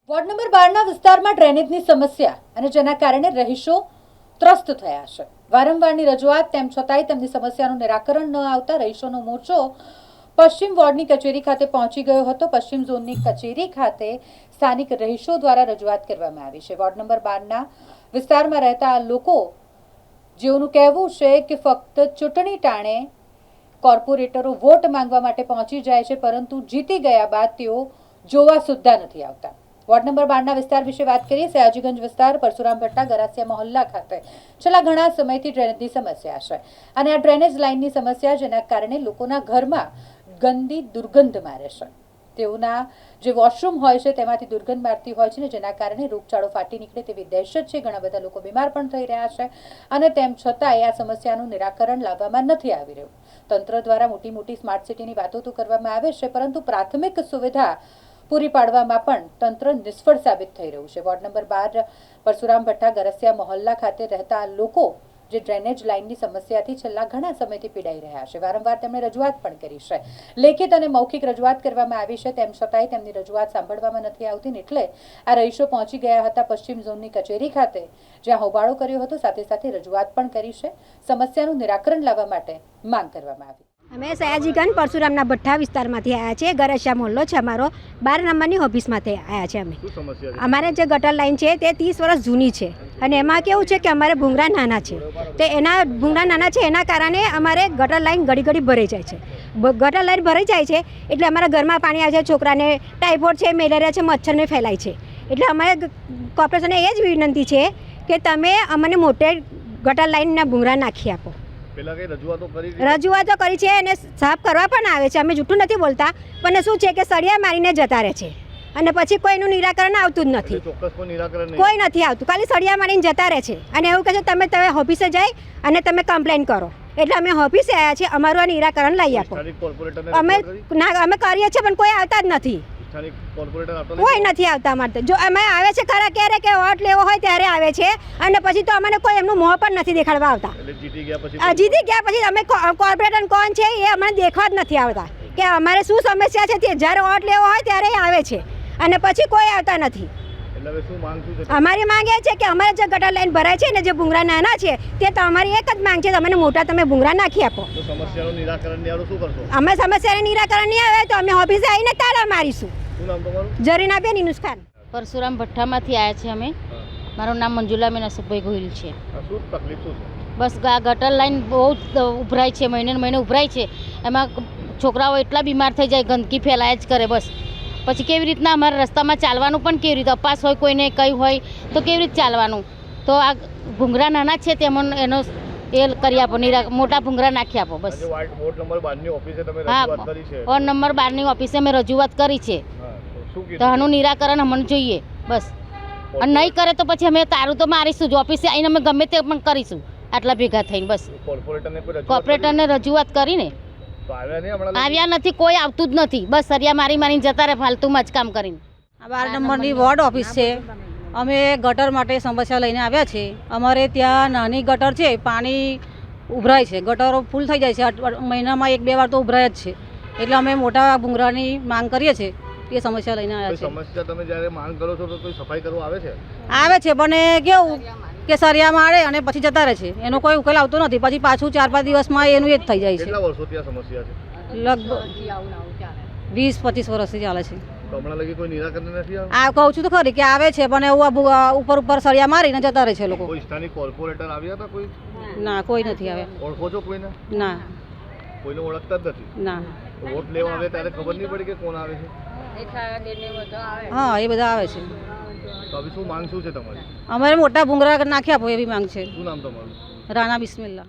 Ward number 12ના વિસ્તારમાં ડ્રેનેજની સમસ્યા અને જેના કારણે રહીશો ત્રસ્ત થયા છે। વારંવારની રજૂઆત તેમ છતાંય તેમની સમસ્યાનું નિરાકરણ ન આવતા રહીશોનો મોરચો પશ્ચિમ વોર્ડની કચેરી ખાતે પહોંચી ગયો હતો। પશ્ચિમ ઝોનની કચેરી ખાતે સ્થાનિક રહીશો દ્વારા રજૂઆત કરવામાં આવી છે। વોર્ડ નંબર 12ના વિસ્તારમાં રહેતા આ લોકો જેઓનું કહેવું છે કે ફક્ત ચૂંટણી ટાણે કોર્પોરેટરો વોટ માંગવા માટે પહોંચી જાય છે, પરંતુ જીતી ગયા બાદ તેઓ જોવા સુદ્ધા નથી આવતા। વોર્ડ નંબર 12ના વિસ્તાર વિશે વાત કરીએ। સયાજીગંજ વિસ્તાર પરશુરામ ભટ્ટા ગરાસિયા મહોલ્લા ખાતે છેલ્લા ઘણા સમયથી ડ્રેનેજની સમસ્યા છે અને આ ડ્રેનેજ લાઇનની સમસ્યા જેના કારણે લોકોના ઘરમાં ગંદી દુર્ગંધ મારે છે। તેઓના જે વોશરૂમ હોય છે તેમાંથી દુર્ગંધ મારતી હોય છે ને જેના કારણે રોગચાળો ફાટી નીકળે તેવી દહેશત છે। ઘણા બધા લોકો બીમાર પણ થઈ રહ્યા છે અને તેમ છતાંય આ સમસ્યાનું નિરાકરણ લાવવામાં નથી આવી રહ્યું। તંત્ર દ્વારા મોટી મોટી સ્માર્ટ સિટીની વાતો તો કરવામાં આવે છે, પરંતુ પ્રાથમિક સુવિધા પૂરી પાડવામાં પણ તંત્ર નિષ્ફળ સાબિત થઈ રહ્યું છે। વોર્ડ નંબર 12 પરશુરામ ભટ્ટા ગરસિયા મહોલ્લા ખાતે રહેતા લોકો જે ડ્રેનેજ લાઇનની સમસ્યાથી છેલ્લા ઘણા સમયથી પીડાઈ રહ્યા છે। વારંવાર તેમણે રજૂઆત પણ કરી છે, લેખિત અને મૌખિક રજૂઆત કરવામાં આવી છે, તેમ છતાંય તેમની રજૂઆત સાંભળવામાં નથી આવતી। એટલે આ રહીશો પહોંચી ગયા હતા પશ્ચિમ ઝોનની કચેરી ખાતે, જ્યાં હોબાળો કર્યો હતો, સાથે સાથે રજૂઆત પણ કરી છે। સમસ્યાનું નિરાકરણ લાવવા માટે માંગ કરવામાં આવી। અમે સયાજીગંજ પરશુરામના ભઠ્ઠા વિસ્તારમાંથી આવ્યા છીએ। ગરસિયા મોહલ્લો છે અમારો, 12 નંબરની ઓફિસમાંથી આવ્યા છે અમે। અમારે જે ગટર લાઈન છે તે 30 વર્ષ જૂની છે અને એમાં કેવું છે કે અમારે ભૂંગળા નાના છે, તે એના ભૂંગળા નાના છે એના કારણે અમારે ગટર લાઈન ઘડી ઘડી ભરાઈ જાય છે। ગટર લાઈન ભરાઈ જાય છે એટલે અમારા ઘરમાં પાણી આવે છે, છોકરાને ટાઇફોઇડ છે, મેલેરિયા છે, મચ્છરને ફેલાય છે। એટલે અમારે કોર્પોરેશનને એ જ વિનંતી છે કે તમે અમને મોટે ગટર લાઈનના ભૂંગળા નાખી આપો। રજૂઆતો કરી છે અને સાફ કરવા પણ આવે છે, અમે જૂઠું નથી બોલતા, પણ શું છે કે સળિયા મારીને જતા રહે છે અને પછી કોઈનું નિરાકરણ આવતું જ નથી। કોઈ નથી આવતું, ખાલી સળિયા મારીને જતા રહે છે અને એવું કહે છે તમે ઓફિસે જઈ અને તમે કમ્પ્લેન કરો। એટલે અમે ઓફિસે આવ્યા છીએ, અમારું આ નિરાકરણ લઈ આપો। અમે કરીએ છીએ પણ કોઈ આવતા જ નથી, કોઈ નથી આવતા અમારે। જો અમે આવે છે ખરા ક્યારે કે વોટ લેવો હોય ત્યારે આવે છે અને પછી તો અમને કોઈ એમનું મોં પણ નથી દેખાડવા આવતા। જીતી ગયા પછી અમે કોર્પોરેટર કોણ છે એ અમને દેખવા જ નથી આવતા કે અમારે શું સમસ્યા છે તે જ્યારે વોટ લેવો હોય ત્યારે આવે છે અને પછી કોઈ આવતા નથી। અમારી માંગ એ છે કે અમારે જે ગટર લાઈન ભરાય છે ને જે ભૂંગળા નાના છે તે તો અમારી એક જ માંગ છે, તમને મોટા તમે ભૂંગળા નાખી આપો। અમે સમસ્યાનું નિરાકરણ નહીં આવે તો અમે ઓફિસે આવીને તાળા મારીશું। જરીનાબેન ઇનુસ ખાન, પરશુરામ ભઠ્ઠામાંથી આવ્યા છીએ અમે। મારું નામ મંજુલાબેન અશોકભાઈ ગોહિલ છે। બસ આ ગટર લાઈન બહુ ઉભરાય છે, મહિને મહિને ઉભરાય છે, એમાં છોકરાઓ એટલા બીમાર થઈ જાય, ગંદકી ફેલાય જ કરે। બસ પછી કેવી રીતના અમારે રસ્તામાં ચાલવાનું પણ કેવી રીતે, અપાસ હોય કોઈને કંઈ હોય તો કેવી રીતે ચાલવાનું? તો આ ભૂંગળા નાના છે તેમાં એનો એ કરી આપો, મોટા ભૂંગળા નાખી આપો બસ। હા, વોર્ડ નંબર 12ની ઓફિસે અમે રજૂઆત કરી છે, તો આનું નિરાકરણ અમને જોઈએ બસ। અને નહીં કરે તો પછી અમે તારું તો મારીશું જ, ઓફિસે આવીને અમે ગમે તે પણ કરીશું આટલા ભેગા થઈને બસ। કોર્પોરેટરને રજૂઆત કરીને આવ્યા નથી, કોઈ આવતું જ નથી, બસ સરિયા મારી મારીને જતા રહે ફાલતુમાં જ કામ કરીને। 12 નંબરની વોર્ડ ઓફિસ છે, અમે ગટર માટે સમસ્યા લઈને આવ્યા છીએ। અમારે ત્યાં નાની ગટર છે, પાણી ઉભરાય છે, ગટરો ફૂલ થઈ જાય છે, મહિનામાં 1-2 વાર તો ઉભરાય જ છે, એટલે અમે મોટા ભૂંગળાની માંગ કરીએ છીએ। એ સમસ્યા લઈને આવ્યા છે। સમસ્યા તમે જ્યારે માંગ કરો છો તો કોઈ સફાઈ કરવા આવે છે? આવે છે પણ કેવું કે સરિયા મારે અને પછી જતા રહે છે, એનો કોઈ ઉકેલ આવતો નથી, પછી પાછું 4-5 દિવસમાં એનું એ જ થઈ જાય છે। કેટલા વર્ષોથી આ સમસ્યા છે? લગભગ 20-25 વર્ષથી ચાલે છે। હમણાં લગી કોઈ નિરાકરણ નથી આવ્યું? આ કહું છું તો ખરી કે આવે છે પણ એવું ઉપર સળિયા મારીને જતા રહે છે લોકો। કોઈ સ્થાનિક કોર્પોરેટર આવ્યા હતા કોઈ? ના, કોઈ નથી આવ્યા। ઓળખો છો કોઈને? ના, કોઈને ઓળખતા જ નથી? ના। વોટ લેવા આવે ત્યારે ખબર નહીં પડી કે કોણ આવે છે? હા, એ બધા આવે છે। તો હવે શું માંગ શું છે તમારી? અમારે મોટા ભૂંગળા નાખી આપો એવી માંગ છે। શું નામ તમારું? રાણા બિસ્મિલ્લા।